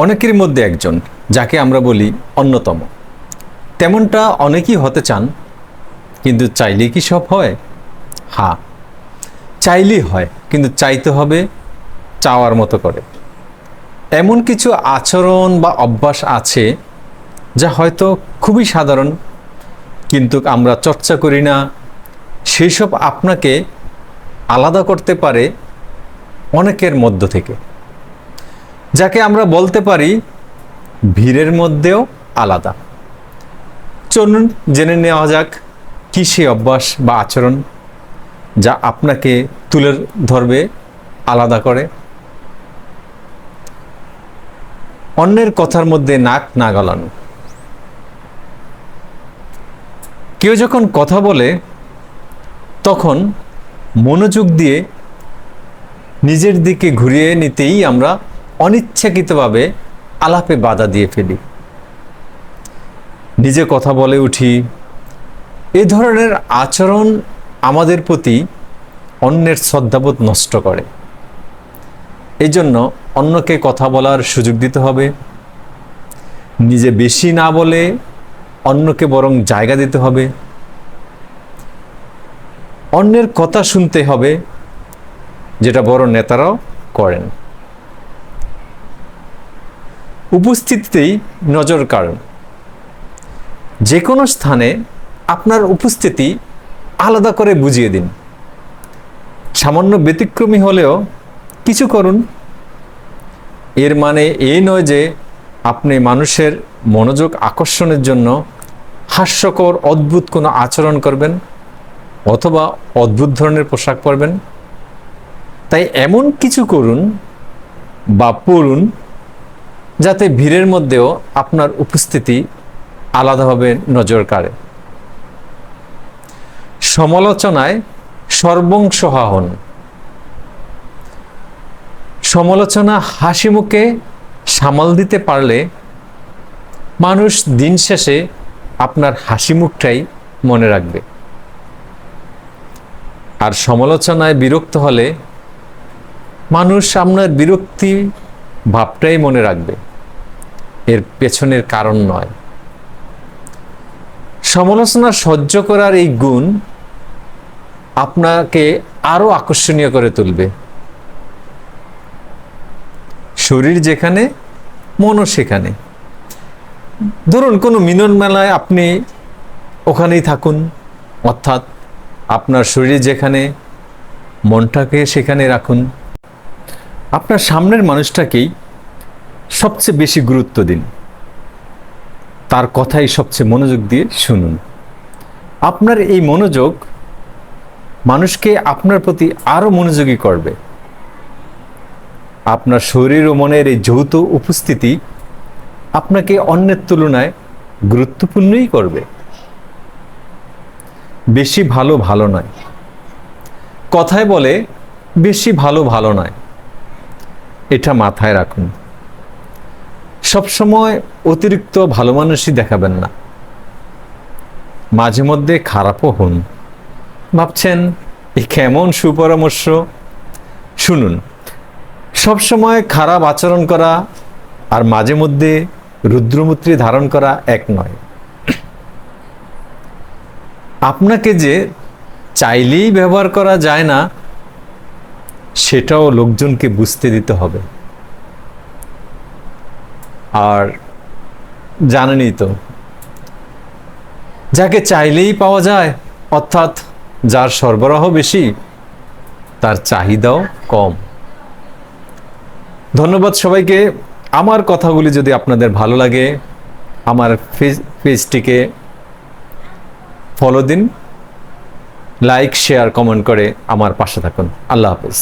অনেকের মধ্যে একজন, যাকে আমরা বলি অন্যতম। তেমনটা অনেকেই হতে চান, কিন্তু চাইলে কি সব হয়? হ্যাঁ, চাইলেই হয়, কিন্তু চাইতে হবে চাওয়ার মতো করে। এমন কিছু আচরণ বা অভ্যাস আছে যা হয়তো খুবই সাধারণ, কিন্তু আমরা চর্চা করি না। সেসব আপনাকে আলাদা করতে পারে অনেকের মধ্য থেকে, যাকে আমরা বলতে পারি ভিড়ের মধ্যেও আলাদা। চলুন জেনে নেওয়া যাক কী সেই অভ্যাস বা আচরণ যা আপনাকে তুলে ধরবে, আলাদা করে। অন্যের কথার মধ্যে নাক না গলানো। কেউ যখন কথা বলে তখন মনোযোগ দিয়ে নিজের দিকে ঘুরিয়ে নিতেই আমরা অনিচ্ছাকৃতভাবে আলাপে বাধা দিয়ে ফেলি, নিজে কথা বলে উঠি। এ ধরনের আচরণ আমাদের প্রতি অন্যের শ্রদ্ধাবোধ নষ্ট করে। এই জন্য অন্যকে কথা বলার সুযোগ দিতে হবে, নিজে বেশি না বলে অন্যকে বরং জায়গা দিতে হবে। অন্যের কথা শুনতে হবে, যেটা বড় নেতারাও করেন। উপস্থিতিতেই নজর কাড়ুন। যে কোনো স্থানে আপনার উপস্থিতি আলাদা করে বুঝিয়ে দিন। সামান্য ব্যতিক্রমী হলেও কিছু করুন। এর মানে এই নয় যে আপনি মানুষের মনোযোগ আকর্ষণের জন্য হাস্যকর অদ্ভুত কোনো আচরণ করবেন অথবা অদ্ভুত ধরনের পোশাক পরবেন। তাই এমন কিছু করুন বা পড়ুন যাতে ভিড়ের মধ্যেও আপনার উপস্থিতি আলাদাভাবে নজর কাড়ে। সমালোচনায় সর্বংসহা হন। সমালোচনা হাসি মুখে সামাল দিতে পারলে মানুষ দিন শেষে আপনার হাসি মুখটাই মনে রাখবে। আর সমালোচনায় বিরক্ত হলে মানুষ আপনার বিরক্তি ভাবটাই মনে রাখবে, এর পেছনের কারণ নয়। সমালোচনা সহ্য করার এই গুণ আপনাকে আরো আকর্ষণীয় করে তুলবে। শরীর যেখানে মনও সেখানে। ধরুন কোনো মিলন মেলায় আপনি ওখানেই থাকুন, অর্থাৎ আপনার শরীর যেখানে মনটাকে সেখানে রাখুন। আপনার সামনের মানুষটাকেই সবচেয়ে বেশি গুরুত্ব দিন, তার কথাই সবচেয়ে মনোযোগ দিয়ে শুনুন। আপনার এই মনোযোগ মানুষকে আপনার প্রতি আরো মনোযোগী করবে। আপনার শরীর ও মনের এই যৌথ উপস্থিতি আপনাকে অন্যের তুলনায় গুরুত্বপূর্ণই করবে। বেশি ভালো ভালো নয়। কথায় বলে বেশি ভালো ভালো নয়, এটা মাথায় রাখুন। সবসময় অতিরিক্ত ভালো মানুষই দেখাবেন না, মাঝে মধ্যে খারাপও হন। ভাবছেন এ কেমন সুপরামর্শ? শুনুন, সবসময় খারাপ আচরণ করা আর মাঝে মধ্যে রুদ্রমূর্তি ধারণ করা এক নয়। আপনাকে যে চাইলেই ব্যবহার করা যায় না, সেটাও লোকজনকে বুঝতে দিতে হবে। আর জানেনই তো, যাকে চাইলেই পাওয়া যায়, অর্থাৎ যার সরবরাহ বেশি, তার চাহিদাও কম। ধন্যবাদ সবাইকে। আমার কথাগুলি যদি আপনাদের ভালো লাগে, আমার পেজটিকে ফলো দিন, লাইক শেয়ার কমেন্ট করে আমার পাশে থাকুন। আল্লাহ হাফেজ।